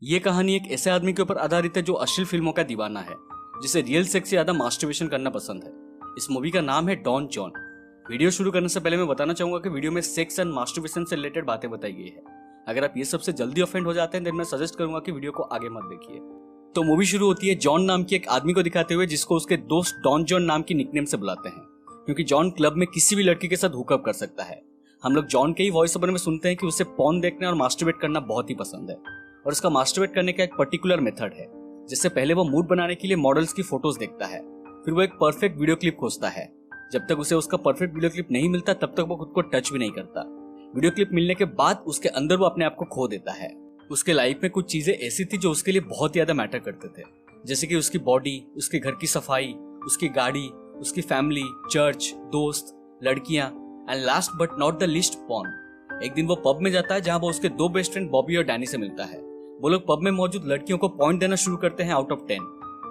ये कहानी एक ऐसे आदमी के ऊपर आधारित है जो अश्लील फिल्मों का दीवाना है, जिसे रियल सेक्स से ज्यादा मास्टरबेशन करना पसंद है। इस मूवी का नाम है डॉन जॉन। वीडियो शुरू करने से पहले मैं बताना चाहूंगा कि वीडियो में सेक्स एंड मास्टरबेशन से रिलेटेड बातें बताई गई है। अगर आप ये सबसे जल्दी ऑफेंड हो जाते हैं तो मैं सजेस्ट करूंगा कि वीडियो को आगे मत देखिए। तो मूवी शुरू होती है जॉन नाम की एक आदमी को दिखाते हुए, जिसको उसके दोस्त डॉन जॉन नाम की निकनेम से बुलाते हैं, क्योंकि जॉन क्लब में किसी भी लड़की के साथ हुकअप कर सकता है। हम लोग जॉन के ही वॉइस ओवर में सुनते हैं कि उसे पॉर्न देखने और मास्टरबेट करना बहुत ही पसंद है, और उसका मास्टरबेट करने का एक पर्टिकुलर मेथड है। जिससे पहले वो मूड बनाने के लिए मॉडल्स की फोटोज देखता है, फिर वो एक परफेक्ट वीडियो क्लिप खोजता है। जब तक उसे उसका परफेक्ट वीडियो क्लिप नहीं मिलता तब तक वो खुद को टच भी नहीं करता। वीडियो क्लिप मिलने के बाद उसके अंदर वो अपने आप को खो देता है। उसके लाइफ में कुछ चीजें ऐसी थी जो उसके लिए बहुत ज्यादा मैटर करते थे, जैसे कि उसकी बॉडी, उसके घर की सफाई, उसकी गाड़ी, उसकी फैमिली, चर्च, दोस्त, लड़कियां and last but not the list porn. एक दिन वो पब में जाता है जहां वो उसके दो बेस्ट फ्रेंड बॉबी और डैनी से मिलता है। वो लोग पब में मौजूद लड़कियों को पॉइंट देना शुरू करते हैं आउट ऑफ 10।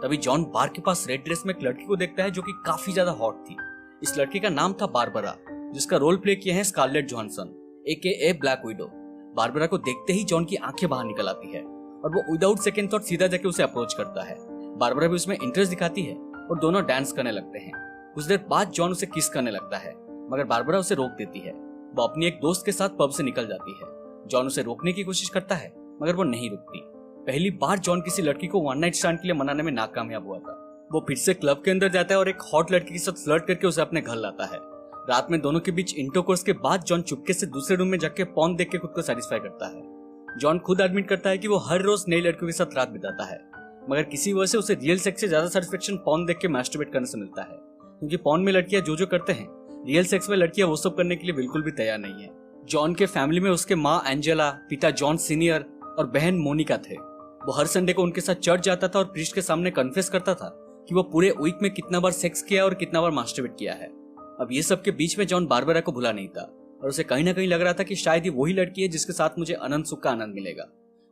तभी जॉन बार के पास रेड ड्रेस में एक लड़की को देखता है जो कि काफी ज्यादा हॉट थी। इस लड़की का नाम था बारबरा, जिसका रोल प्ले किया है Scarlett Johansson AKA black widow. Barbara को देखते ही जॉन की आंखें बाहर निकल आती है और वो विदाउट सेकंड थॉट सीधा जाके उसे अप्रोच करता है। बारबरा भी उसमें इंटरेस्ट दिखाती है और दोनों डांस करने लगते हैं। कुछ देर बाद जॉन उसे किस करने लगता है, मगर बारबरा उसे रोक देती है। वो अपनी एक दोस्त के साथ पब से निकल जाती है। जॉन उसे रोकने की कोशिश करता है, मगर वो नहीं रुकती। पहली बार जॉन किसी लड़की को वन नाइट स्टैंड के लिए मनाने में नाकामयाब हुआ था। वो फिर से क्लब के अंदर जाता है और एक हॉट लड़की के साथ फ्लर्ट करके उसे अपने घर लाता है। रात में दोनों के बीच इंटरकोर्स के बाद जॉन चुपके से दूसरे रूम में जाके पॉर्न देख के खुद को सेटिस्फाई करता है। जॉन खुद एडमिट करता है कि वो हर रोज नई लड़कियों के साथ रात बिताता है, मगर किसी वजह से उसे रियल सेक्स से ज्यादा सेटिस्फेक्शन पॉर्न देख के मास्टरबेट करने से मिलता है, क्योंकि पॉर्न में लड़कियां जो करते हैं, रियल सेक्स में लड़कियां वो सब करने के लिए बिल्कुल भी तैयार नहीं है। जॉन के फैमिली में उसके माँ एंजेला, पिता जॉन सीनियर और बहन मोनिका थे। वो हर संडे को उनके साथ चर्च जाता था और प्रीस्ट के सामने कन्फेस करता था कि वो पूरे वीक में कितना बार सेक्स किया और कितना बार मास्टरबेट किया है। अब ये सब के बीच में जॉन बारबरा को भुला नहीं था, और उसे कहीं ना कहीं लग रहा था कि शायद ये वही लड़की है जिसके साथ मुझे अनंत सुख का आनंद मिलेगा।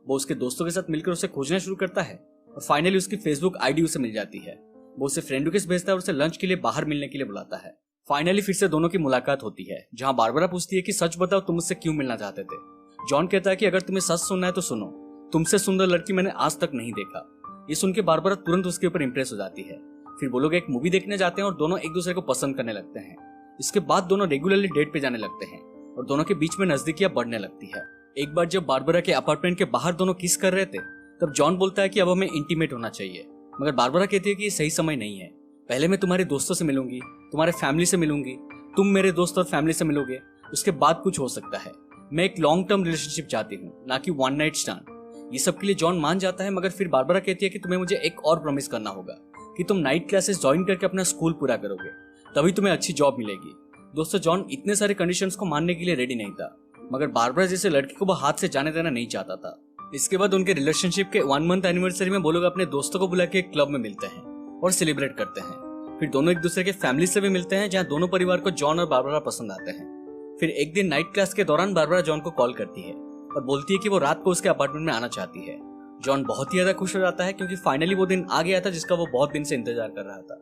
वो उसके दोस्तों के साथ मिलकर उसे खोजना शुरू करता है और फाइनली उसकी फेसबुक आईडी उसे मिल जाती है। वो उसे फ्रेंड रिक्वेस्ट भेजता है और उसे लंच के लिए बाहर मिलने के लिए बुलाता है। फाइनली फिर से दोनों की मुलाकात होती है, जहां बारबरा पूछती है कि सच बताओ तुम मुझसे क्यों मिलना चाहते थे। जॉन कहता है कि अगर तुम्हें सच सुनना है तो सुनो, तुमसे सुंदर लड़की मैंने आज तक नहीं देखा। ये सुन के बारबरा तुरंत उसके ऊपर इंप्रेस हो जाती है। फिर वो लोग एक मूवी देखने जाते हैं और दोनों एक दूसरे को पसंद करने लगते हैं। इसके बाद दोनों रेगुलरली डेट पे जाने लगते हैं और दोनों के बीच में नजदीकियां बढ़ने लगती है। एक बार जब बारबरा के अपार्टमेंट के बाहर दोनों किस कर रहे थे, तब जॉन बोलता है कि अब हमें इंटीमेट होना चाहिए, मगर बारबरा कहती है कि ये सही समय नहीं है। पहले मैं तुम्हारे दोस्तों से मिलूंगी, तुम्हारे फैमिली से मिलूंगी, तुम मेरे दोस्त और फैमिली से मिलोगे, उसके बाद कुछ हो सकता है। मैं एक लॉन्ग टर्म रिलेशनशिप चाहती हूँ, ना कि वन नाइट स्टैंड। ये सब के लिए जॉन मान जाता है, मगर फिर बारबरा कहती है कि तुम्हें मुझे एक और प्रॉमिस करना होगा कि तुम नाइट क्लासेस ज्वाइन करके अपना स्कूल पूरा करोगे, तभी तुम्हें अच्छी जॉब मिलेगी। दोस्तों, जॉन इतने सारे कंडीशंस को मानने के लिए रेडी नहीं था, मगर बारबरा जैसे लड़की को वो हाथ से जाने देना नहीं चाहता था। इसके बाद उनके रिलेशनशिप के 1 मंथ एनिवर्सरी में वो लोग अपने दोस्तों को बुला के एक क्लब में मिलते हैं और सेलिब्रेट करते हैं। फिर दोनों एक दूसरे के फैमिली से भी मिलते हैं, जहां दोनों परिवार को जॉन और बारबरा पसंद आते हैं। फिर एक दिन नाइट क्लास के दौरान बारबरा जॉन को कॉल करती है और बोलती है कि वो रात को उसके अपार्टमेंट में आना चाहती है। जॉन बहुत ही ज्यादा खुश हो जाता है, क्योंकि फाइनली वो दिन आ गया था जिसका वो बहुत दिन से इंतजार कर रहा था।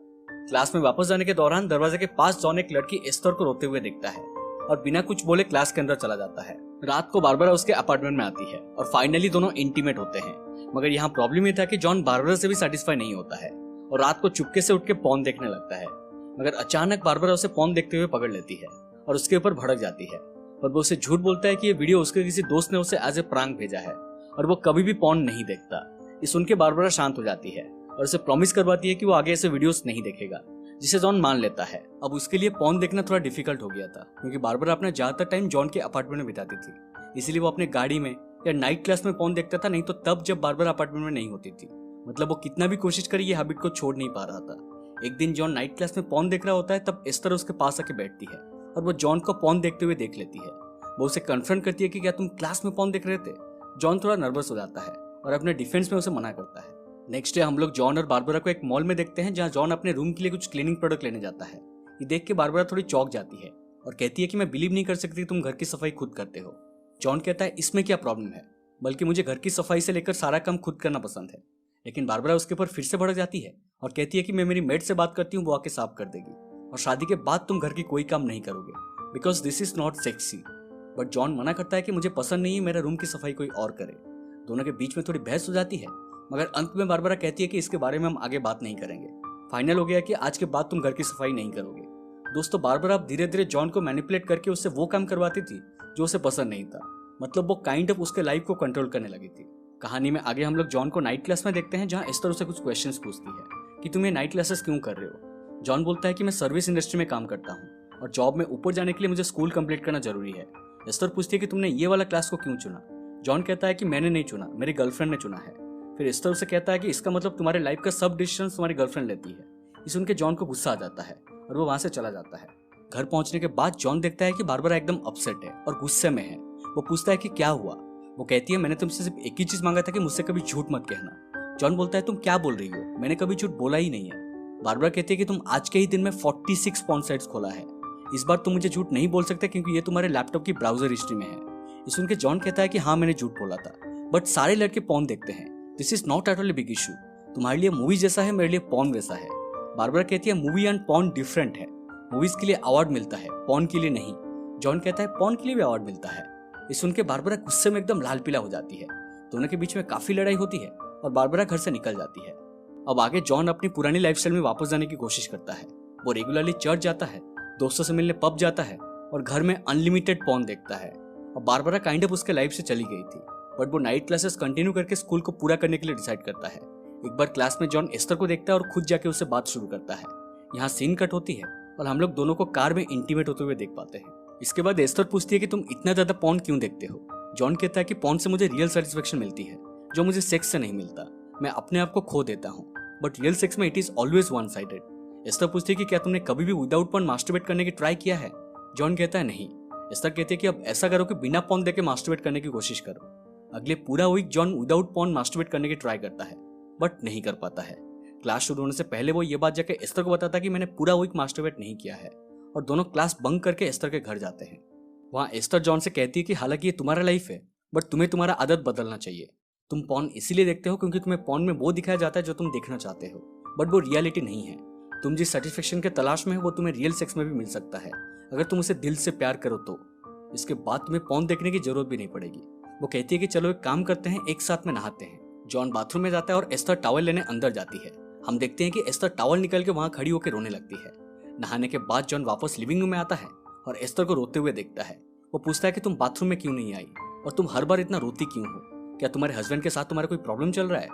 क्लास में वापस जाने के दौरान दरवाजे के पास जॉन एक लड़की एस्तर को रोते हुए देखता है और बिना कुछ बोले क्लास के अंदर चला जाता है। रात को बारबरा उसके अपार्टमेंट में आती है और फाइनली दोनों इंटीमेट होते हैं, मगर यहाँ प्रॉब्लम ये था कि जॉन बारबरा से भी सेटिस्फाई नहीं होता है और रात को चुपके से उठ के पॉर्न देखने लगता है। मगर अचानक बारबरा उसे पॉर्न देखते हुए पकड़ लेती है और उसके ऊपर भड़क जाती है, और वो उसे झूठ बोलता है कि ये वीडियो उसके किसी दोस्त ने उसे एज ए प्रैंक भेजा है और वो कभी भी पॉर्न नहीं देखता। ये सुन के बारबरा शांत हो जाती है और उसे प्रॉमिस करवाती है कि वो आगे ऐसे वीडियोस नहीं देखेगा, जिसे जॉन मान लेता है। अब उसके लिए पॉर्न देखना थोड़ा डिफिकल्ट हो गया था, क्योंकि बारबरा अपना ज्यादातर टाइम जॉन के अपार्टमेंट में बिताती थी, इसलिए वो अपने गाड़ी में या नाइट क्लास में पॉर्न देखता था, नहीं तो तब जब बारबरा अपार्टमेंट में नहीं होती थी। मतलब वो कितना भी कोशिश करे ये हैबिट को छोड़ नहीं पा रहा था। एक दिन जॉन नाइट क्लास में पॉर्न देख रहा होता है, तब एस्तर उसके पास आके बैठती है और वो जॉन को पॉर्न देखते हुए देख लेती है। वो उसे कन्फ्रंट करती है कि क्या तुम क्लास में पॉर्न देख रहे थे। जॉन थोड़ा नर्वस हो जाता है और अपने डिफेंस में उसे मना करता है। नेक्स्ट डे हम लोग जॉन और बारबरा को एक मॉल में देखते हैं, जहां जॉन अपने रूम के लिए कुछ क्लीनिंग प्रोडक्ट लेने जाता है। ये देख के बारबरा थोड़ी चौंक जाती है और कहती है कि मैं बिलीव नहीं कर सकती तुम घर की सफाई खुद करते हो। जॉन कहता है इसमें क्या प्रॉब्लम है, बल्कि मुझे घर की सफाई से लेकर सारा काम खुद करना पसंद है। लेकिन बारबरा उसके ऊपर फिर से भड़क जाती है और कहती है कि मैं मेरी मेड से बात करती हूँ, वो आके साफ कर देगी, और शादी के बाद तुम घर की कोई काम नहीं करोगे, because this is not sexy. But John मना करता है कि मुझे पसंद नहीं है मेरा रूम की सफाई कोई और करे। दोनों के बीच में थोड़ी बहस हो जाती है, मगर अंत में बारबरा कहती है कि इसके बारे में हम आगे बात नहीं करेंगे। फाइनल हो गया कि आज के बाद तुम घर की सफाई नहीं करोगे। दोस्तों, बारबरा अब धीरे धीरे जॉन को मैनिपुलेट करके उससे वो काम करवाती थी जो उसे पसंद नहीं था। मतलब वो काइंड ऑफ उसके लाइफ को कंट्रोल करने लगी थी। कहानी में आगे हम लोग जॉन को नाइट क्लास में देखते हैं, जहाँ एस्तर उसे कुछ क्वेश्चंस पूछती है कि तुम ये नाइट क्लासेस क्यों कर रहे हो। जॉन बोलता है कि मैं सर्विस इंडस्ट्री में काम करता हूँ और जॉब में ऊपर जाने के लिए मुझे स्कूल कंप्लीट करना जरूरी है। एस्तर पूछती है कि तुमने ये वाला क्लास को क्यों चुना। जॉन कहता है कि मैंने नहीं चुना, मेरी गर्लफ्रेंड ने चुना है। फिर एस्तर उसे कहता है कि इसका मतलब तुम्हारे लाइफ का सब डिसीजन तुम्हारी गर्लफ्रेंड लेती है। इस सुन के जॉन को गुस्सा आ जाता है और वो वहां से चला जाता है। घर पहुंचने के बाद जॉन देखता है कि बारबरा एकदम अपसेट है और गुस्से में है। वो पूछता है कि क्या हुआ। वो कहती है मैंने तुमसे सिर्फ एक ही चीज मांगा था कि मुझसे कभी झूठ मत कहना। जॉन बोलता है तुम क्या बोल रही हो, मैंने कभी झूठ बोला ही नहीं है। बारबरा कहती है कि तुम आज के ही दिन में 46 पॉर्न साइट्स खोला है, इस बार तुम मुझे झूठ नहीं बोल सकते क्योंकि ये तुम्हारे लैपटॉप की ब्राउजर हिस्ट्री में है। इस सुन के जॉन कहता है कि हाँ मैंने झूठ बोला था, बट सारे लड़के पॉर्न देखते हैं, this is not at all a big issue. तुम्हारे लिए मूवी जैसा है, मेरे लिए पॉर्न वैसा है। बारबरा कहती है मूवी एंड पॉर्न डिफरेंट है, मूवीज के लिए अवार्ड मिलता है, पॉर्न के लिए नहीं। जॉन कहता है पॉर्न के लिए भी अवार्ड मिलता है। इस सुन के बारबरा गुस्से में एकदम लाल पीला हो जाती है। दोनों के बीच में काफी लड़ाई होती है और बारबरा घर से निकल जाती है। अब आगे जॉन अपनी पुरानी लाइफस्टाइल में वापस जाने की कोशिश करता है। वो रेगुलरली चर्च जाता है, दोस्तों से मिलने पब जाता है और घर में अनलिमिटेड पॉर्न देखता है। अब बारबरा काइंड ऑफ उसके लाइफ से चली गई थी, बट वो नाइट क्लासेस कंटिन्यू करके स्कूल को पूरा करने के लिए डिसाइड करता है। एक बार क्लास में जॉन एस्तर को देखता है और खुद जाके उससे बात शुरू करता है। यहाँ सीन कट होती है और हम लोग दोनों को कार में इंटीमेट होते हुए देख पाते हैं। इसके बाद एस्तर पूछती है कि तुम इतना ज्यादा पॉर्न क्यों देखते हो। जॉन कहता है कि पॉर्न से मुझे रियल सेटिस्फेक्शन मिलती है जो मुझे सेक्स से नहीं मिलता। मैं अपने आप को खो देता हूँ, बट रियल सेक्स में it is always one sided. Esther पूछती है कि क्या तुमने कभी भी विदाउट पॉर्न मास्टरबेट करने की ट्राई किया है। जॉन कहता है नहीं। एस्तर कहती है कि अब ऐसा करो कि बिना पॉर्न देके मास्टरबेट करने की कोशिश करो। अगले पूरा वीक जॉन विदाउट पॉर्न मास्टरबेट करने की ट्राई करता है, बट नहीं कर पाता है। क्लास शुरू होने से पहले वो ये बात जाके एस्तर को बताता है कि मैंने पूरा वीक मास्टरबेट नहीं किया है, और दोनों क्लास बंक करके एस्तर के घर जाते हैं। वहाँ एस्तर जॉन से कहती है कि हालांकि ये तुम्हारा लाइफ है, बट तुम्हें तुम्हारा आदत बदलना चाहिए। तुम पॉर्न इसीलिए देखते हो क्योंकि तुम्हें पॉर्न में वो दिखाया जाता है जो तुम देखना चाहते हो, बट वो रियलिटी नहीं है। तुम जिस सेटिस्फेक्शन के तलाश में हो वो तुम्हें रियल सेक्स में भी मिल सकता है, अगर तुम उसे दिल से प्यार करो तो। इसके बाद तुम्हें पॉर्न देखने की जरूरत भी नहीं पड़ेगी। वो कहती है कि चलो एक काम करते हैं, एक साथ में नहाते हैं। जॉन बाथरूम में जाता है और एस्तर टॉवल लेने अंदर जाती है। हम देखते हैं कि एस्तर टॉवल निकल के वहां खड़ी होकर रोने लगती है। नहाने के बाद जॉन वापस लिविंग रूम में आता है और एस्तर को रोते हुए देखता है। वो पूछता है कि तुम बाथरूम में क्यों नहीं आई और तुम हर बार इतना रोती क्यों हो, क्या तुम्हारे हस्बैंड के साथ तुम्हारा कोई प्रॉब्लम चल रहा है।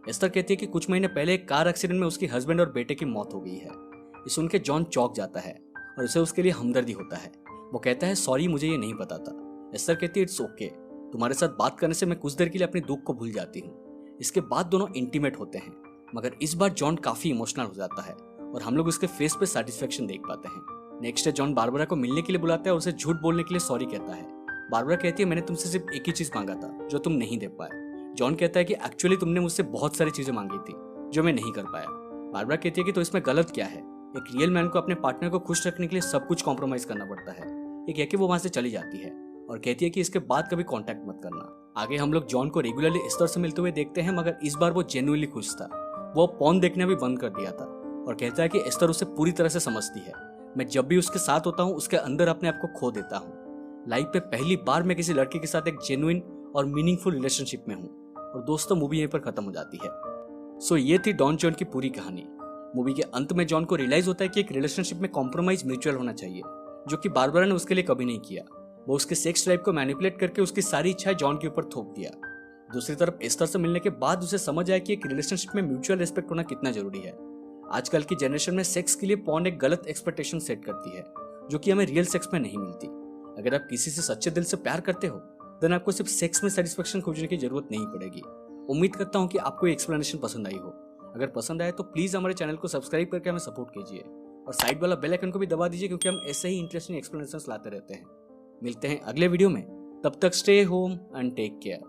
एस्तर कहती है कि कुछ महीने पहले एक कार एक्सीडेंट में उसकी हस्बैंड और बेटे की मौत हो गई है। इस सुन के जॉन चौंक जाता है और उसे उसके लिए हमदर्दी होता है। वो कहता है सॉरी, मुझे ये नहीं पता था। एस्तर कहती है इट्स ओके, तुम्हारे साथ बात करने से मैं कुछ देर के लिए अपने दुख को भूल जाती हूँ। इसके बाद दोनों इंटीमेट होते हैं, मगर इस बार जॉन काफी इमोशनल हो जाता है और हम लोग उसके फेस पे सेटिस्फेक्शन देख पाते हैं। नेक्स्ट डे जॉन बारबरा को मिलने के लिए बुलाता है और उसे झूठ बोलने के लिए सॉरी कहता है। बारबरा कहती है मैंने तुमसे सिर्फ एक ही चीज मांगा था जो तुम नहीं दे पाए। जॉन कहता है कि एक्चुअली तुमने मुझसे बहुत सारी चीजें मांगी थी जो मैं नहीं कर पाया। बारबरा कहती है कि तो इसमें गलत क्या है, एक रियल मैन को अपने पार्टनर को खुश रखने के लिए सब कुछ कॉम्प्रोमाइज करना पड़ता है। ये कह के वो वहां से चली जाती है और कहती है कि इसके बाद कभी कांटेक्ट मत करना। आगे हम लोग जॉन को रेगुलरली एस्तर से मिलते हुए देखते हैं, मगर इस बार वो जेन्युइनली खुश था। वो पॉर्न देखना भी बंद कर दिया था और कहता है कि एस्तर उसे पूरी तरह से समझती है। मैं जब भी उसके साथ होता हूँ उसके अंदर अपने आप को खो देता हूँ। लाइफ पे पहली बार मैं किसी लड़के के साथ एक जेन्युइन और मीनिंगफुल रिलेशनशिप में हूँ। और दोस्तों, मूवी यहीं पर खत्म हो जाती है। सो ये थी डॉन जॉन की पूरी कहानी। मूवी के अंत में जॉन को रियलाइज होता है कि एक रिलेशनशिप में कॉम्प्रोमाइज म्यूचुअल होना चाहिए, जो कि बारबरा ने उसके लिए कभी नहीं किया। वो उसके सेक्स ड्राइव को मैनिपुलेट करके उसकी सारी इच्छाएं जॉन के ऊपर थोप दिया। दूसरी तरफ एस्तर से मिलने के बाद उसे समझ आया कि एक रिलेशनशिप में म्यूचुअल रिस्पेक्ट होना कितना जरूरी है। आजकल की जनरेशन में सेक्स के लिए पॉर्न एक गलत एक्सपेक्टेशन सेट करती है, जो कि हमें रियल सेक्स में नहीं मिलती। अगर आप किसी से सच्चे दिल से प्यार करते हो, देन आपको सिर्फ सेक्स में सेटिस्फेक्शन खोजने की जरूरत नहीं पड़ेगी। उम्मीद करता हूँ कि आपको ये एक्सप्लेनेशन पसंद आई हो। अगर पसंद आए तो प्लीज हमारे चैनल को सब्सक्राइब करके हमें सपोर्ट कीजिए और साइड वाला बेल आइकन को भी दबा दीजिए, क्योंकि हम ऐसे ही इंटरेस्टिंग एक्सप्लेनेशंस लाते रहते हैं। मिलते हैं अगले वीडियो में, तब तक stay home and take care.